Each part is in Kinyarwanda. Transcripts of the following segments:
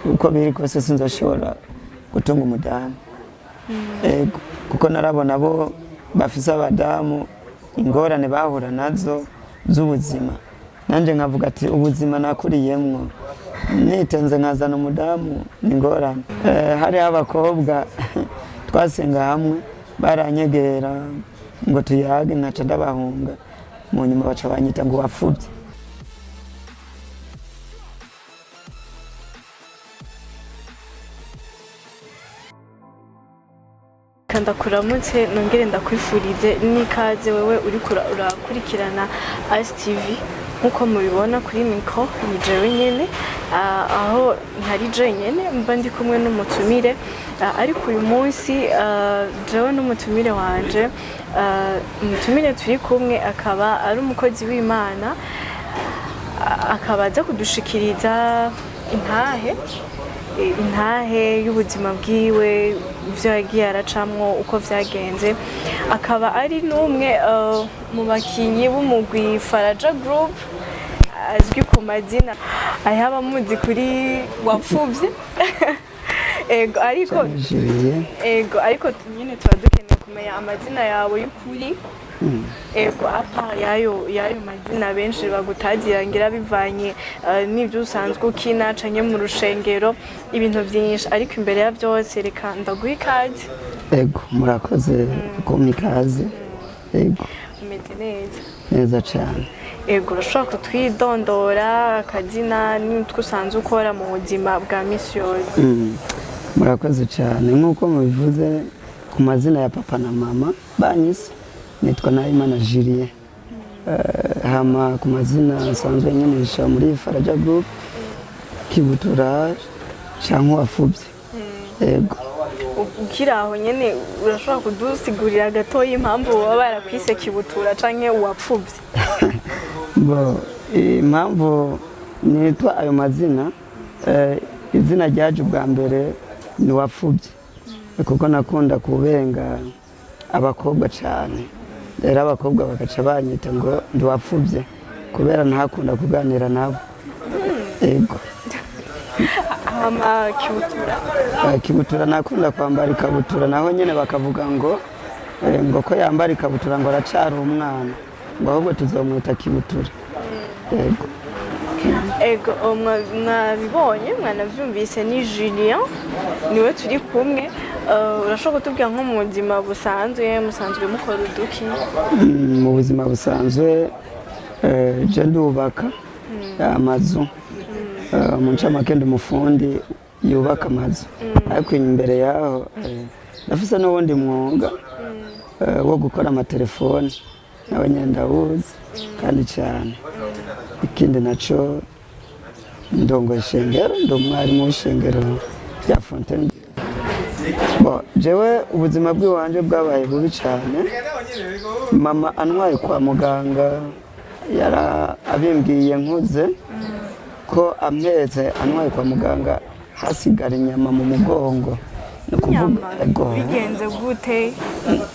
uko biri kose sinzoshobora gutunga umudamu. Ego kuko narabona bo bafise abadamu ingorane bahura nazo z'ubuzima, nanje nkavuga ati ubuzima nakuriyemwo nitenze nkazana umudamu ni ngorane. Hariho abakobwa twasenga hamwe baranyegera ngo tuyage nkaca ndabahunga, mu nyuma baca banyita ngo wafuvye. Ndakuramutse nongere ndakwifurize n'ikaze wewe uriko urakurikirana ASTV nkuko mubibona kuri micro ni jewe nyene, aho ntari je nyene mba ndi kumwe n'umutumire, ariko uyu munsi jewe n'umutumire wanje, umutumire turi kumwe akaba ari umukozi w'Imana, akaba aza kudushikiriza intahe y'ubuzima bwiwe, ivyo yagiye aracamwo, uko vyagenze. Akaba ari n'umwe mu bakinyi b'umugwi Faraja Group azwi ku mazina ayaba muzi kuri wapfuvye. Ego ariko nyine tuba dukeneye kumenya amazina yawe y'ukuri. Ego apa yayo mazina benshi bagutagira ngira bivanye n'ibyo usanzwe ukina canke mu rushengero, ibintu byinshi, ariko imbere ya byose reka ndaguha ikaze. Ego murakoze kumpa ikaze. Ego umeze neza? Neza cyane. Ego urashobora kutwidondora akazina n'utwo usanzwe ukora mu buzima bwa misi yose? Murakoze cyane, nk'uko mubivuze ku mazina ya papa na mama banyise nitwa Imana Julie. Hama ku mazina nsanzwe nyinisha muri Faraja Group Kibutura cyangwa wafuvye. Ego ukiraho nyene urashobora kudusigurira gatoya impamvu baba barakwise Kibutura canke wapfuvye? Bo impamvu nitwa ayo mazina, izina ryaje ubwa mbere ni wafuvye kuko nakunda kubenga abakobwa cyane, rero abakobwa bagaca banyita ngo ndi wapfuvye kubera ntakunda kuganira nabo. Ego Kibutura nakunda kwambara ikabutura, naho nyene bakavuga ngo ko yambara ikabutura ngo aracari umwana, ngo ahubwo tuzomwita Kibutura. Ego mwabibonye mwanavyumvise ni Julien niwe turi kumwe. Urashobora kutubwira nko mu buzima busanzwe musanzwe mukora uduki? Mu buzima busanzwe je ndubaka amazu, mu ncamake ndi umufundi yubaka amazu, ariko imbere yaho nafise n'ubundi mwuga wo gukora amatelefone n'abanyendawuzi kandi cyane. Ikindi naco ndongo ishengero, ndi umwarimu w'ishengero rya Fontaine. Jewe ubuzima bw'iwanje bwabaye bubi cyane. Mama antwaye kwa muganga yara abimbwiye nkuze ko ampetse, antwaye kwa muganga hasigara inyama mu mugongo. Ego bigenze gute?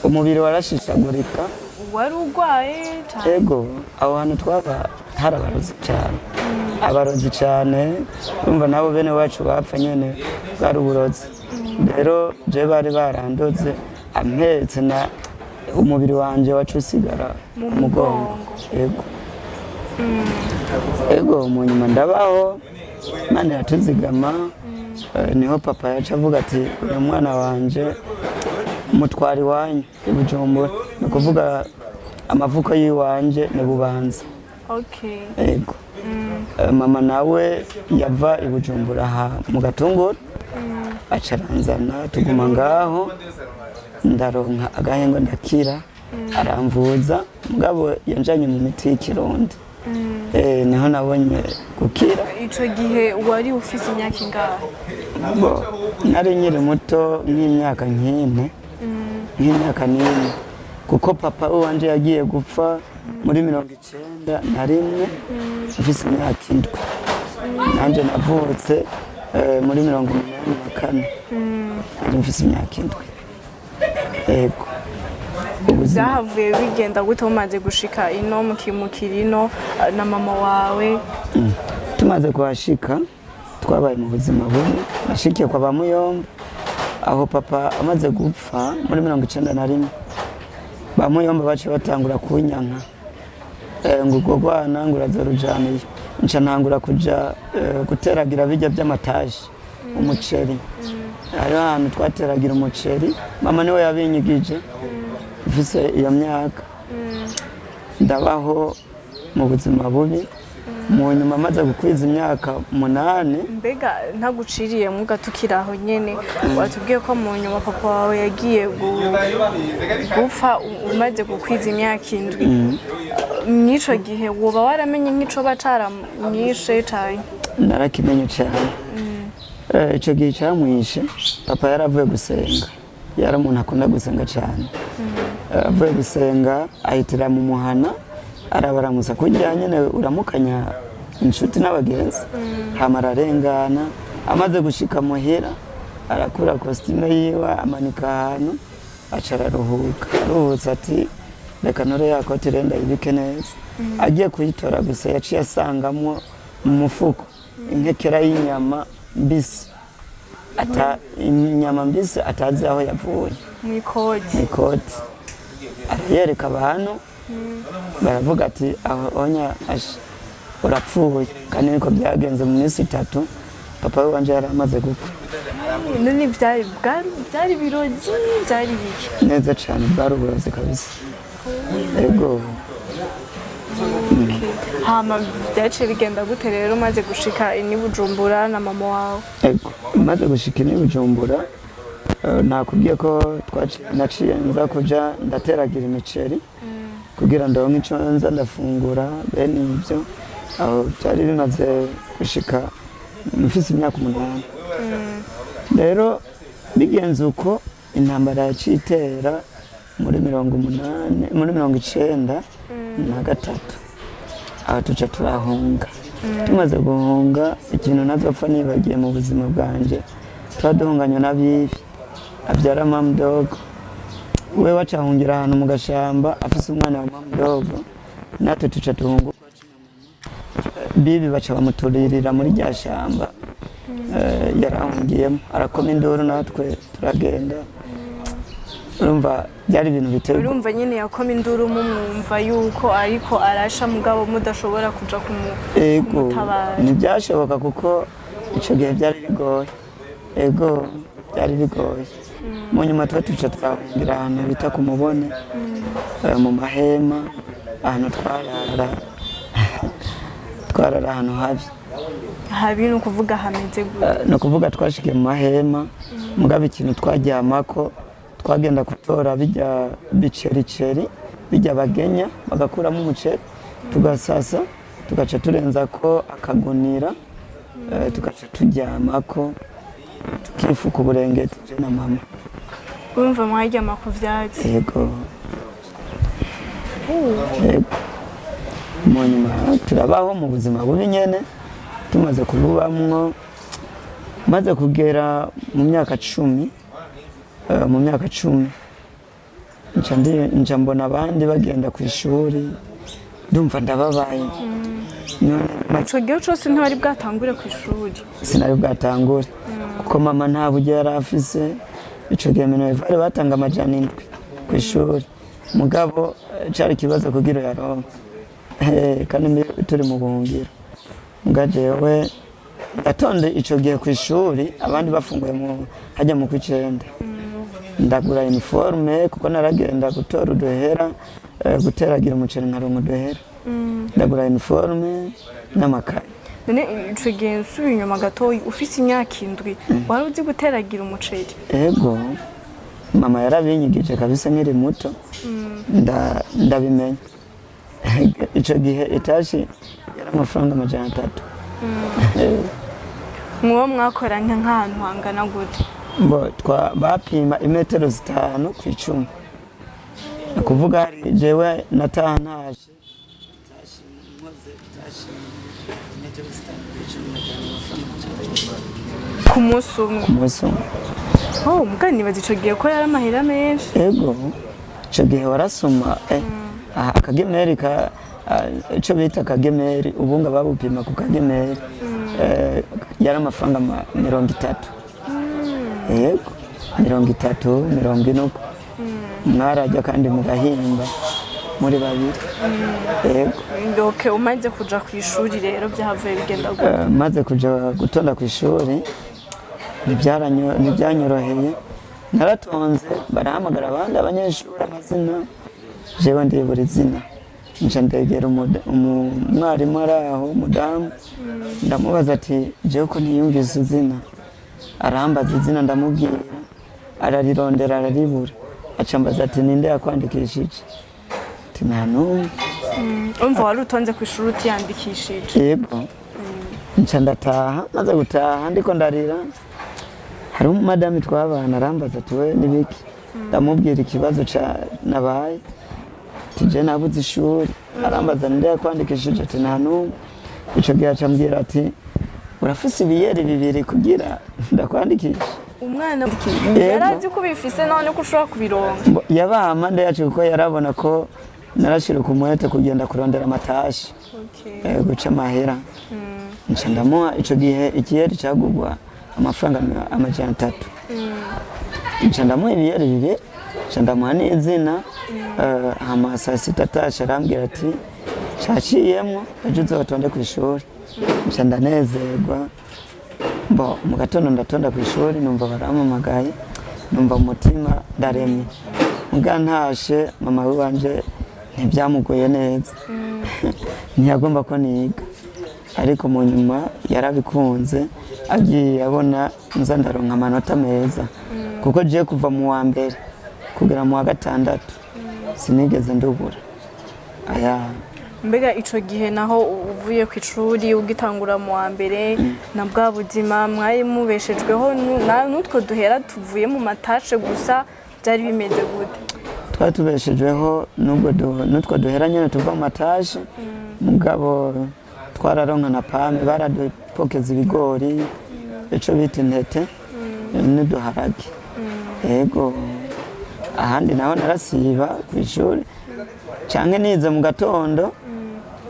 Umubiri warashishagurika. Wari urwaye cyane? Ego aho hantu twaba harabarozi cyane, abarozi cyane, urumva nabo bene wacu bapfa nyene bwari uburozi. Rero je bari barandoze ampetse na umubiri wanje wacu usigara mu mugongo. Ego mu nyuma ndabaho, Imana yatuzigama, niho papa yaca avuga ati uyu mwana wanje mutwari wanyu i Bujumbura, ni kuvuga amavuko yiwanje ni Bubanza. Ego mama nawe yava i Bujumbura aha mu Gatunguru, aca aranzana tuguma ngaho, ndaronka agahengo ndakira, aramvuza, mugabo yanjanye mu miti y'ikirundi. Niho nabonye gukira. Ico gihe wari ufise imyaka ingahe? Bo nari nkiri muto nk'imyaka nk'imyaka 4, kuko papa wanje yagiye gupfa muri 1991 mfise imyaka 7. Nanje navutse muri 1984 nari mfise imyaka 7. Ego zahavuye bigenda gute umaze gushika ino mukimukira ino na mama wawe? Tumaze kuhashika twabaye mu buzima bubi nashikiye kwa bamuyomba aho papa amaze gupfa muri 1991 bamuyomba bace batangura kunyanka ngo ubwo rwana ngo urazorujaniye nca ntangura kuja guteragira bijya by'amataje umuceri hari ahantu twateragira umuceri mama niwe yabinyigije mfise iyo myaka ndabaho mu buzima bubi mu nyuma amaze gukwiza imyaka 8. Mbega ntaguciriye mu gatukiraho nyene watubwiye ko mu nyuma papa wawe yagiye gupfa umaze gukwiza imyaka 7. Nico gihe woba waramenye nk'ico bacaramwishe cyane? Narakimenye cyane. Ico gihe cyamwishe papa yaravuye gusenga, yari umuntu akunda gusenga cyane. Avuye gusenga ahitira mu muhana arabaramusa kugira nyene uramukanya inshuti n'abagenzi hama ararengana amaze gushika muhira arakura costume yiwe amanika ahantu aca araruhuka aruhutse ati reka nore yakote renda ibike neza agiye kuyitora gusa yaciye asangamwo mu mufuko inkekera y'inyama mbisi inyama mbisi atazi aho yavuye mw'ikoti yereka abantu baravuga ati aho onya urapfuye kandi niko byagenze mu minsi 3 papa we wanje yaramaze gupfa. None byari birozi byari biki neza cyane baruburoze kabisa ego. Hama byace bigenda gute rero maze gushika ini Bujumbura na mama wawe? Ego maze gushika ini Bujumbura nakubwiye ko naciye nza kuja ndateragira imiceri kugira ndonke ico nza ndafungura bene ivyo aho cyari bimaze gushika mfise imyaka 8. Rero bigenze uko intambara yacitera muri 1993 aho tuca turahunga. Tumaze guhunga ikintu nazopfa nibagiye mu buzima bwanje twaduhunganye n'abibi abyara mamdogo we wacahungira ahantu mu gashamba afise umwana wa mamdogo natwe tuca tuhunga bibi baca bamuturirira muri rya shamba yarahungiyemo arakoma induru natwe turagenda. Urumva byari ibintu biteye. Urumva nyine yakoma induru mumwumva yuko ariko arasha mugabo mudashobora kuja kumutabara? Ntibyashoboka kuko ico gihe byari bigoye. Ego byari bigoye. Mu nyuma tuca twahungira ahantu bita ku Mubone mu mahema ahantu twarara ahantu habi ni ukuvuga hameze gute? Ni ukuvuga twashikiye mu mahema mugabo ikintu twaryamako twagenda gutora bijya bicericeri bijya bagenya bagakuramo umuceri tugasasa tugaca turenza ko akagunira tugaca turyamako tukifuka uburengeti je na mama. Urumva mwaryama ku vyatsi? Yego. Mu nyuma turabaho mu buzima bubi nyene tumaze kububamwo maze kugera mu myaka 10 nca mbona abandi bagenda ku ishuri ndumva ndababaye. Ico gihe cose ntibari bwatangure ku ishuri? Sinari bwatangure kuko mama nta buryo yari afise. Ico gihe minevare batanga amajana 7 ku ishuri mugabo cari kibazo kugira yaronka kandi turi mu buhungiro mugajewe ndatonde ico gihe ku ishuri abandi bafunguye hajya mu kwicenda ndagura uniforme kuko naragenda gutora uduhera guteragira umuceri nkaronka uduhera ndagura uniforme n'amakaye. None ico gihe nsubiye inyuma gatoyi ufise imyaka 7 wari uzi guteragira umuceri? Ego mama yarabinyigije kabisa nkiri muto ndabimenya. Ico gihe itashi yari amafaranga 300. Mwo mwakora nk'ahantu hangana gute? Bapima imetero 5 ku 10. Kuvuga hari jewe natahantaje imetero 5 ku munsi umwe. Mugani bazi ico gihe ko yari amahera menshi? Ego ico gihe warasoma akagemeri ico bita akagemeri ubunga babupima ku kagemeri yari amafaranga 30. Yego 30, 40 mwarajya kandi mugahimba muri babiri. Yego ndoke umaze kuja ku ishuri rero byahavuye bigenda gute? Maze kuja gutonda ku ishuri ntibyanyoroheye, naratonze barahamagara abandi abanyeshuri amazina, jewe ndibura izina, nca ndegera umwarimu ari aho umudamu, ndamubaza ati jewe ko ntiyumvise izina, arambaza izina ndamubwira, ararirondera araribura, acambaza ati ninde yakwandikishije, ati nta n'umwe. Umva wari utonze ku ishuri utiyandikishije? Yego nca ndataha, maze gutaha ndiko ndarira, hari umumadami twabana arambaza ati we nibiki, ndamubwira ikibazo nabaye, ati je nabuze ishuri, arambaza ninde yakwandikishije, ati nta n'umwe. Ico gihe acambwira ati urafise ibiyeri bibiri kugira ndakwandikisha. Umwana yarazi ko bifise none ko ushobora kubironka? Yabaha amande yacu kuko yarabona ko narashira ku mwete kugenda kurondera amatashi, guca amahera. Nca ndamuha ico gihe ikiyeri cagugwa amafaranga 300. Nca ndamuha ibiyeri bibiri, nca ndamuha n'izina, hama saa sita atashe arambwira ati Yaciyemwo ejo uzotonde ku ishuri. Nca ndanezerwa, mu gatondo ndatonda ku ishuri, numva barampamagaye, numva umutima ndaremye. Muga ntashe mama wanje ntibyamugoye neza, ntiyagomba ko niga, ariko mu nyuma yarabikunze, agiye abona nza ndaronka amanota meza, kuko je kuva mu wa mbere kugera mu wa gatandatu sinigeze ndubura. Mbega ico gihe naho uvuye ku ishuri ugitangura mu wa mbere na bwa buzima mwari mubeshejweho n'utwo duhera tuvuye mu matashe gusa, byari bimeze gute? Twari tubeshejweho n'utwo duhera nyene tuva mu matashe, mugabo twararonka na pame, baradupokeza ibigori, ico bita intete n'uduharage. Yego ahandi naho narasiba ku ishuri, canke nize mu gatondo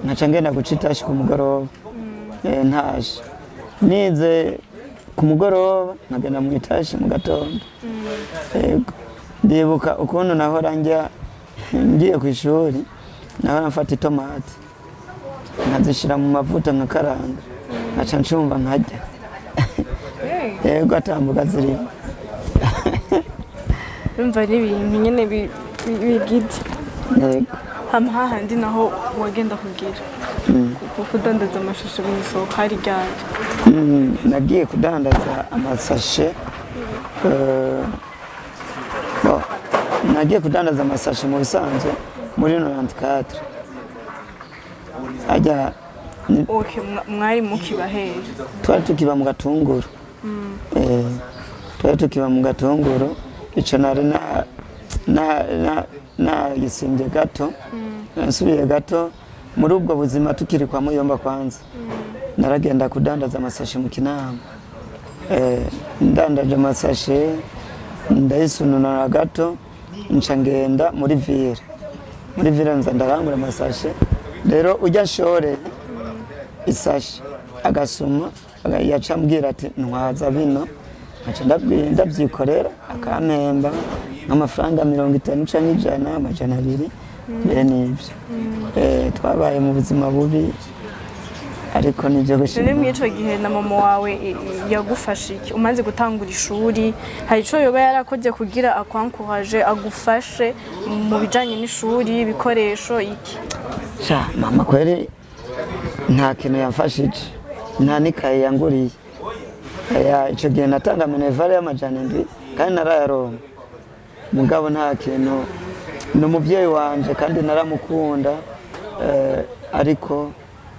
nkaca ngenda guca itashi ku mugoroba, ntashe nize ku mugoroba nkagenda mu itashi mu gatondo. Yego ndibuka ukuntu nahora ngiye ku ishuri, nahora mfata itomati nkazishira mu mavuta nkakaranga, nkaca ncumba nkarya. Yego atambuka zirimo. Urumva ari ibintu nyene bigiti. Yego hama hahandi naho wagenda kugira kudandaza amashashe mu isoko hari ryari? Nagiye kudandaza amasashe, nagiye kudandaza amasashe mu bisanzwe muri 94. Ajya mwari mukiba hehe? Twari tukiba mu Gatunguru. Twari tukiba mu Gatunguru, ico nari nagisimbye gato, nsubiye gato muri ubwo buzima tukiri kwa Muyomba kwanza, naragenda kudandaza amasashe mu Kinama. Ndandaje amasashe ndayisununura gato, nca ngenda muri ville nza ndarangura amasashe. Rero ujya shore isashe agasuma, yaca ambwira ati ntwaza bino, nkaca ndabyikorera akampemba nk'amafaranga 50 canke 100, 200. Bene ibyo twabaye mu buzima bubi, ariko nibyo gushima. Rero mw'ico gihe na mama wawe yagufashe iki umaze gutangura ishuri? Hari ico yoba yarakoze kugira akwankuraje agufashe mu bijanye n'ishuri, ibikoresho iki? Mama kweri nta kintu yamfashije, nta n'ikaye yanguriye. Ico gihe natanga minervale y'amajana 7 kandi narayaronka, mugabo nta kintu. N'umuvyeyi wanje kandi naramukunda, ariko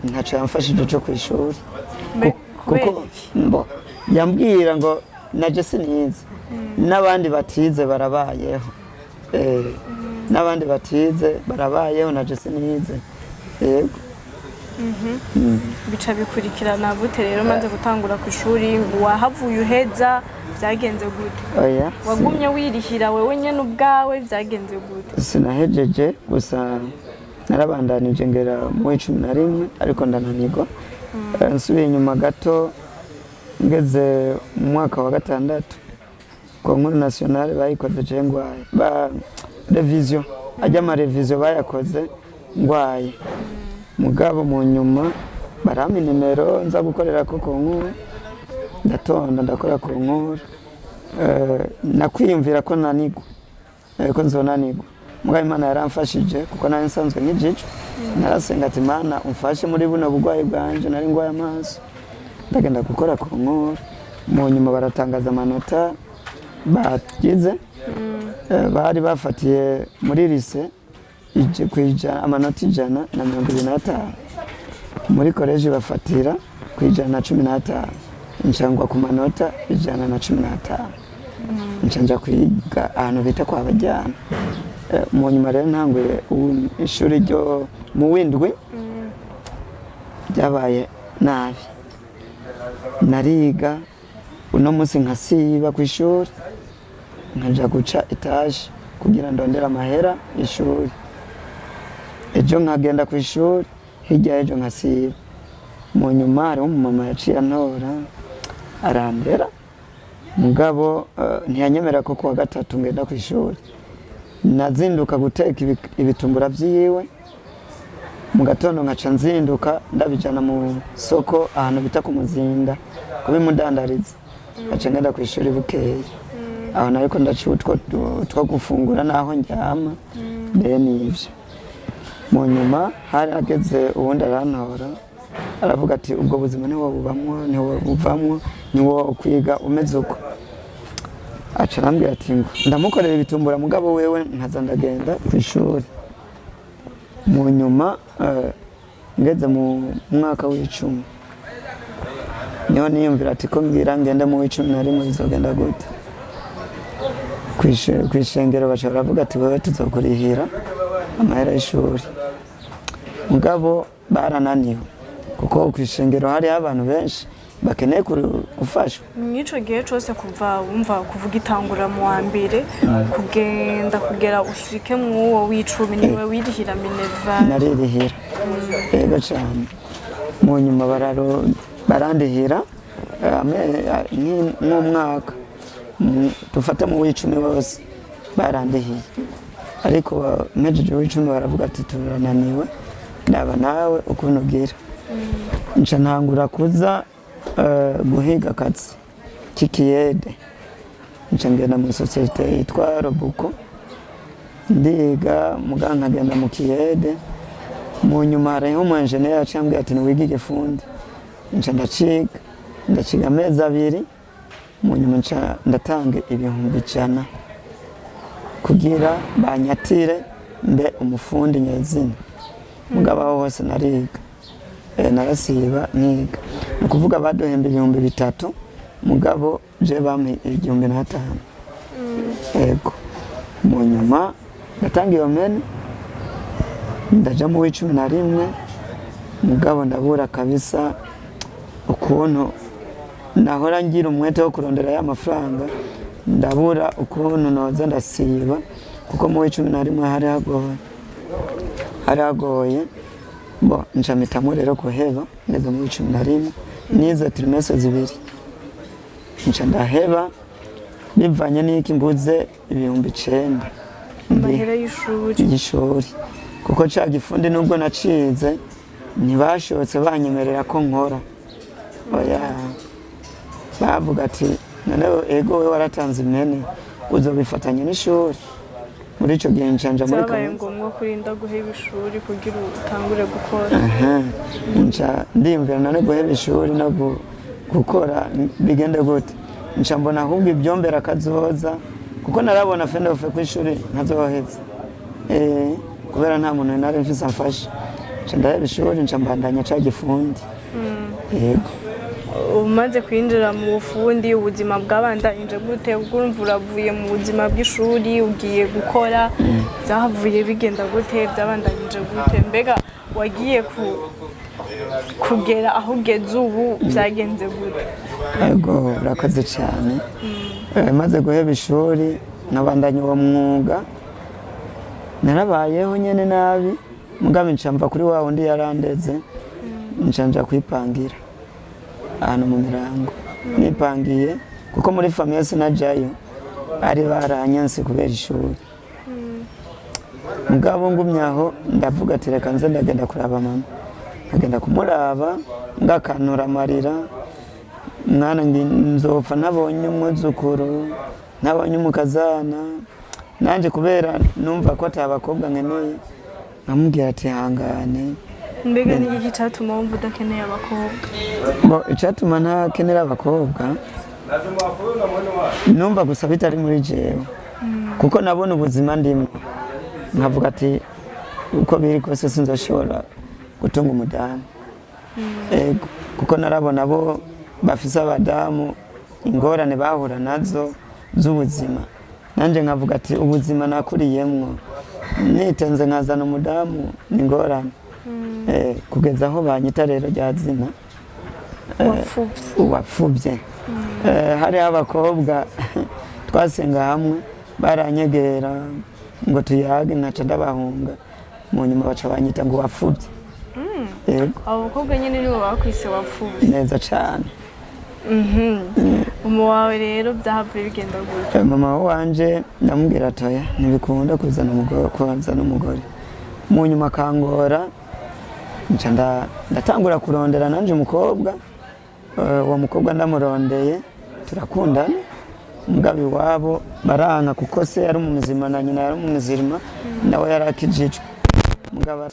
ntaco yamfashije cyo ku ishuri, kuko yambwira ngo naje sinize, n'abandi batize barabayeho, n'abandi batize barabayeho, naje sinize. Yego bica bikurikirana gute rero maze gutangura ku ishuri? Wahavuye uheza byagenze gute? Wagumye wirihira wewe nyene ubwawe byagenze gute? Sinahejeje gusa narabandanije ngera mu 11 ariko ndananirwa, nsubiye inyuma gato ngeze mu mwaka wa gatandatu Concours nationale bayikoze je ngwaye ba revision ajya ama revision bayakoze ngwaye mugabo mu nyuma barami nimero nza gukorera ko Concours ndatonda ndakora Concours nakwiyumvira ko nanigwa ko nzonanigwa mugabo Imana yaramfashije kuko nari nsanzwe n'ijijo narasenga ati Imana umfashe muri buno bugwayi bwanje nari ngwaye amaso ndagenda gukora Concours mu nyuma baratangaza amanota bagize bari bafatiye muri lycée kwijana amanota 125 muri college bafatira kwijana 15 ncangwa ku manota 115 ncanja kwiga ahantu bita kwa bajyana mu nyuma rero ntanguye ishuri ryo mu windwi byabaye nabi nariga uno munsi nkasiba ku ishuri nkaja guca etage kugira ndondera amahera ishuri ejo nkagenda ku ishuri hirya ejo nkasiba mu nyuma hari umumama yaciye antora arambera mugabo ntiyanyemera ko kuwa gatatu ngenda ku ishuri nazinduka guteka ibitumbura vyiwe mu gatondo nkaca nzinduka ndabijana mu soko ahantu bita ku muzinda kubimudandariza aca ngenda ku ishuri bukeye aho nariko ndaciye two gufungura naho njyama bene ivyo mu nyuma hari ageze uwundi arantora aravuga ati ubwo buzima niwo bubamwo niwo buvamwo niwo kwiga umeze uko aca arambwira ati ngo ndamukorera ibitumbura mugabo wewe nkaza ndagenda ku ishuri mu nyuma ngeze mu mwaka w'icumi niho niyumvira ati ko mbwira ngende mu w'icumi na rimwe bizogenda gute kwishengero baca baravuga ati wewe tuzokurihira amahera y'ishuri mugabo barananiwe kuko kwishengero hari abantu benshi bakeneye gufashwa mwico gihe cyose kuva wumva kuvuga itangura mu wa mbere kugenda kugera ushike mu wo w'icumi niwe wirihira minerva naririhira yego cyane mu nyuma barandihira nk'umwaka tufata mu w'icumi wose barandihiye ariko mejeje w'icumi baravuga ati turananiwe ndaba nawe ukuntu ugira nca ntangura kuza guhiga akazi k'ikiyede nca ngenda mu sosiyete yitwa Robuko ndiga muganga nkagenda mu kiyede mu nyuma hariho umu engineer yacambwiye ati niwige igifundi nca ndaciga amezi 2 mu nyuma nca ndatanga 100 kugira banyatire mbe umufundi nyezina mugabo aho hose nariga narasiba niga nukuvuga baduhemba 3,000 mugabo je bampe 1,500 ego mu nyuma ndatanga iyo mene ndaja mu w'icumi na rimwe mugabo ndabura kabisa ukuntu nahora ngira umwete wo kurondera ya mafaranga ndabura ukuntu noza ndasiba kuko mu w'icumi na rimwe hari hagoye bo ncamita rero kuheba ngeze mu w'icumi na rimwe nize trimestre 2 nca ndaheba bivanye n'iki mbuze 9,000 amahera y'ishuri kuko ca gifundi nubwo nacize ntibashotse banyemerera ko nkora oya bavuga ati none ego we waratanze imene uzobifatanya n'ishuri muri ico gihe ncanja muri kabaye ngombwa kurinda guheba ishuri kugira utangure gukora nca ndimvira none guheba ishuri no gukora bigende gute nca mbona ahubwo ibyombera kazoza kuko narabona fende ofe ku ishuri ntazoheza kubera nta muntu nari mfise amfasha nca ndaheba ishuri nca mbandanya ca gifundi yego umaze kwinjira mu bufundi ubuzima bwabandanije gute urumva uravuye mu buzima bw'ishuri ugiye gukora byahavuye bigenda gute byabandanije gute mbega wagiye kugera aho ugeze ubu byagenze gute yego urakoze cyane maze guheba ishuri nkabandanya uwo mwuga narabayeho nyene nabi mugabe ncamva kuri wa wundi yarandeze nja kwipangira ahantu mu Mirango nipangiye kuko muri famille sinajayo ari baranyanse kubera ishuri mugabo ngumyaho ndavuga ati reka nze ndagenda kuraba mama agenda kumuraba ngakanura amarira mwana nzopfa nabonye umwuzukuru nabonye umukazana nanje kubera numva ko atabakobwa nkeneye nkamubwira ati hangane. Mbega ni iki cyatuma wumva udakeneye abakobwa? Icyatuma ntakenera abakobwa numva gusa bitari muri jewe kuko nabona ubuzima ndimo nkavuga ati uko biri kose sinzoshobora gutunga umudamu kuko narabona bo bafise abadamu ingorane bahura nazo z'ubuzima nanje nkavuga ati ubuzima nakuriyemwo nitenze nkazana umudamu ni ingorane kugeza aho banyita rero rya zina wapfubye hari abakobwa twasenga hamwe baranyegera ngo tuyage nkaca ndabahunga mu nyuma baca banyita ngo wapfubye. Abo bakobwa nyine nibo bakwise wapfubye neza cyane. Mama wawe rero byahavuye bigenda gutyo? Mama wanje ndamubwira atoya ntibikunda kuzana umugore mu nyuma akangora nca ndatangura kurondera nanje umukobwa uwo mukobwa ndamurondeye turakundana mugabe wabo baranka kuko se yari umuzima na nyina yari umuzirima nawe yarakijijwe mugabo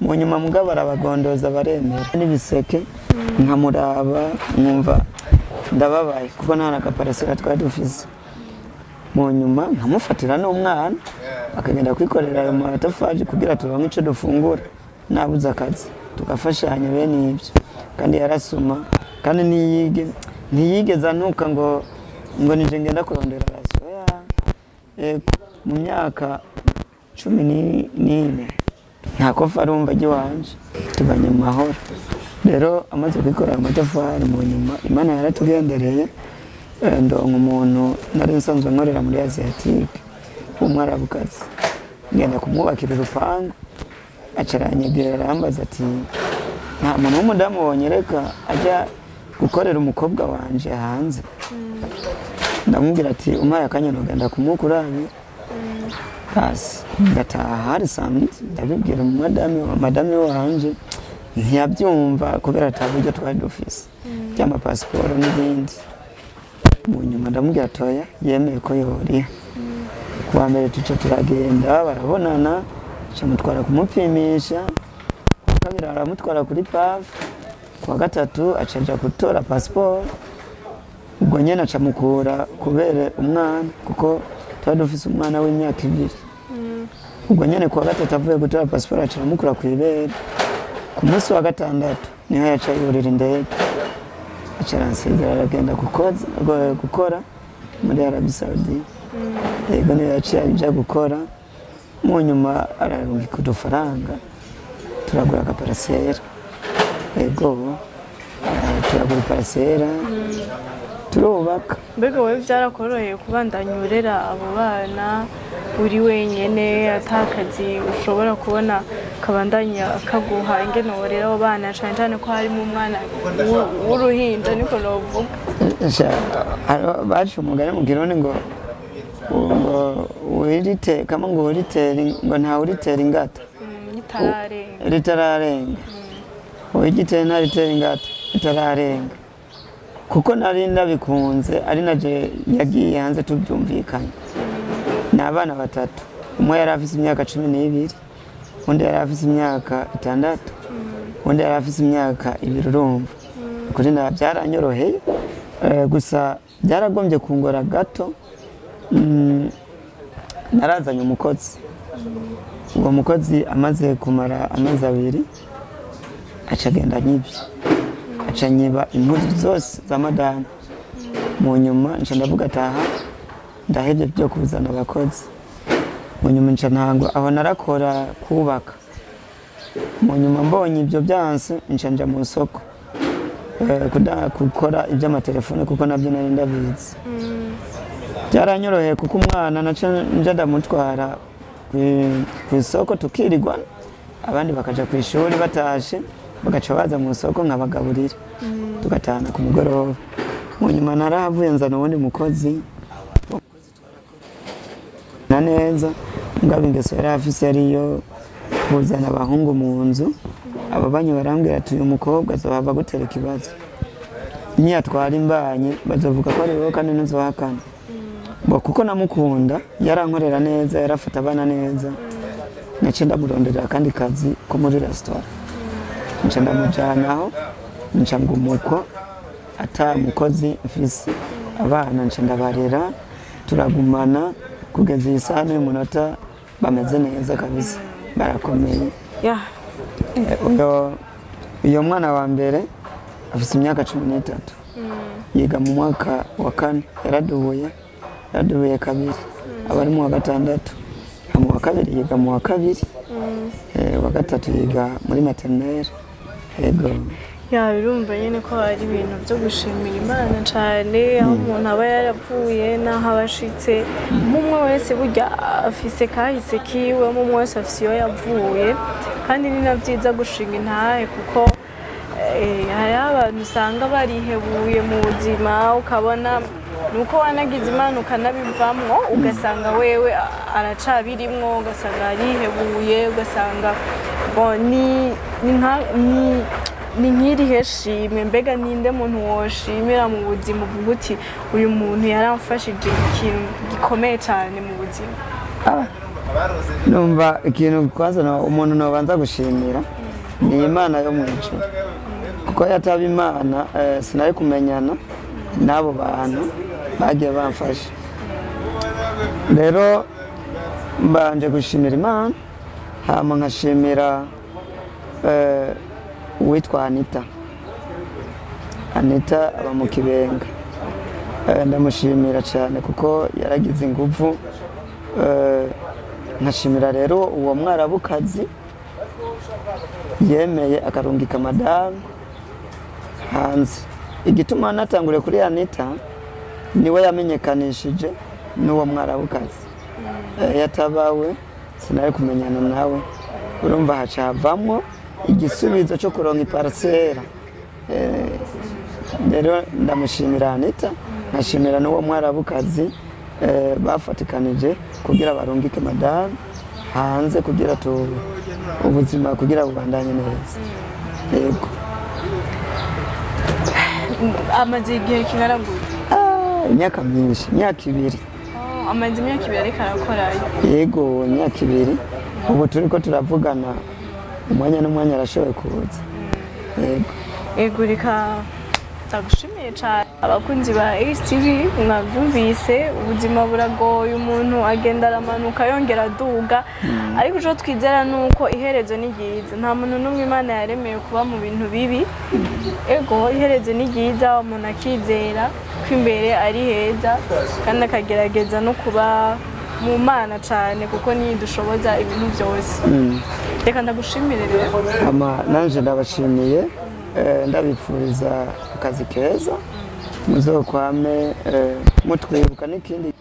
mu nyuma mugabo arabagondoza baremera n'ibiseke nkamuraba nkumva ndababaye kuko nta nakaparasera twari dufise mu nyuma nkamufatira n'umwana akagenda kwikorera ayo matafari kugira turonke ico dufungura nabuze akazi tugafashanya bene ibyo kandi yarasuma kandi ntiyigeze anuka ngo nije ngenda kurondera raso mu myaka 14 nta kofa arumva giwanje tubanye mu mahoro rero amaze kwikorera amatafari mu nyuma Imana yaratugendereye ndonka umuntu nari nsanzwe nkorera muri Asiatique w'umwarabukazi ngenda kumwubakira urupangu acaranyegera arambaza ati nta muntu w'umudamu wonyereka ajya gukorera umukobwa wanje hanze ndamubwira ati umpaye akanya nogenda kumukurabi basi ngataha hari samedi ndabibwira madame wanje ntiyabyumva kubera ataburyo twari dufise by'amapasiporo n'ibindi mu nyuma ndamubwira atoya yemeye ko yoriha kuwa mbere tuca turagenda barabonana camutwara kumupimisha kabiri aramutwara kuri PAV kuwa gatatu acaja gutora passport ubwo nyene acamukura kubera umwana kuko twari dufise umwana w'imyaka 2 ubwo nyene kuwa gatatu avuye gutora passport acaramukura kwibera ku munsi wa gatandatu niho yaca yurira indege acaransezera aragenda gukora muri Arabie Saoudite yego niyo yaciye ajya gukora mu nyuma ararungika udufaranga turagura akaparasera yego turagura parasera turubaka. Mbega wowe byarakoroheye kubandanya urera abo bana uri wenyene atakazi ushobora kubona kabandanya akaguha ingene worera abo bana cyane cyane ko harimo umwana w'uruhinja niko novuga bacu umugani mu Kirundi ngo wirite kama ngo wiritera ngo nta wiritera ingata ritararenga wigitera nta ritera ingata ritararenga kuko nari ndabikunze ari naje yagiye hanze tubyumvikanye n'abana batatu umwe yari afise imyaka 12 undi yari afise imyaka 6 undi yari afise imyaka 2 urumva kuri na byaranyoroheye gusa byaragombye kungora gato narazanye umukozi uwo mukozi amaze kumara amezi 2 acagenda nyibye acanyiba impuzu zose za madame mu nyuma nca ndavuga ataha ndahebye byo kuzana abakozi mu nyuma nca ntango aho narakora kubaka mu nyuma mbonye ibyo byanse nca nja mu soko gukora iby'amatelefone kuko nabyo nari ndabizi byaranyoroheye kuko umwana naca nja ndamutwara ku isoko tukirirwa abandi bakaja ku ishuri batashe bagaca baza mu soko nkabagaburira tugatahana ku mugoroba. Mu nyuma narahavuye nzana uwundi mukozi na neza mugabo ingeso yari afise yariyo kuzana abahungu mu nzu. Aba banyu barambwira ati uyu mukobwa azohava gutera ikibazo, niyatwara imbanyi bazovuga ko ari wowe kandi ntuzohakana. Kuko namukunda yarankorera neza, yarafata abana neza, naciye ndamurondera akandi kazi ko muri restaurant, nca ndamujanaho nca ngumuko ata mukozi mfise, abana nca ndabarera turagumana kugeza iyi saha n'umunota bameze neza kabisa, barakomeye. Uyo mwana wa mbere afise imyaka 13, yiga mu mwaka wa 4, yaradubuye kabiri, abari mu wa 6, mu wa 2 yiga mu wa 2, wa 3 yiga muri maternelle. Yego birumva nyene ko ari ibintu byo gushimira Imana cyane, aho umuntu aba yaravuye naho abashitse. Umwe wese burya afise kahise kiwe, umwe wese afise iyo yavuye, kandi ni navyiza gushinga intahe kuko hari abantu usanga barihebuye mu buzima, ukabona nuko wanagize Imana ukanabivamwo, ugasanga wewe aracabirimwo, ugasanga arihebuye, ugasanga ni nk'irihe shimwe. Mbega ninde muntu woshimira mu buzima uvuga uti uyu muntu yaramfashije ikintu gikomeye cyane mu buzima? Numva ikintu kwazana umuntu nobanza gushimira ni Imana yo mu ijuru, kuko yataba Imana sinari kumenyana n'abo bantu bagiye bamfasha. Rero mbanje gushimira Imana, hama nkashimira uwitwa Anita aba mu Kibenga. Ndamushimira cyane kuko yaragize ingufu. Nkashimira rero uwo mwarabukazi yemeye akarungika madamu hanze. Igituma natangure kuri Anita niwe yamenyekanishije n'uwo mwarabukazi, yatabawe sinari kumenyana nawe. Urumva haca havamwo igisubizo cyo kuronka iparcela. Rero ndamushimira Anita, nkashimira n'uwo mwarabukazi bafatikanije kugira barungike madamu hanze kugira ubuzima kugira bubandanye neza. Yego amaze igihe kingana gute? Imyaka myinshi, imyaka 2. Amaze imyaka 2 ariko arakora? Yego imyaka 2. Ubu turiko turavugana, umwanya n'umwanya arashoboye kuza. Yego reka ndagushimiye cyane. Abakunzi ba HTV mwavyumvise, ubuzima buragoye, umuntu agenda aramanuka yongera aduga, ariko ico twizera nuko iherezo ni ryiza. Nta muntu n'umwe Imana yaremeye kuba mu bintu bibi. Ego iherezo ni ryiza, umuntu akizera ko imbere ari heza, kandi akagerageza no kuba mu Mana cyane kuko niyo dushoboza ibintu byose. Reka ndagushimire rero. Nanje ndabashimiye, ndabifuriza akazi keza, muzokwame mutwibuka n'ikindi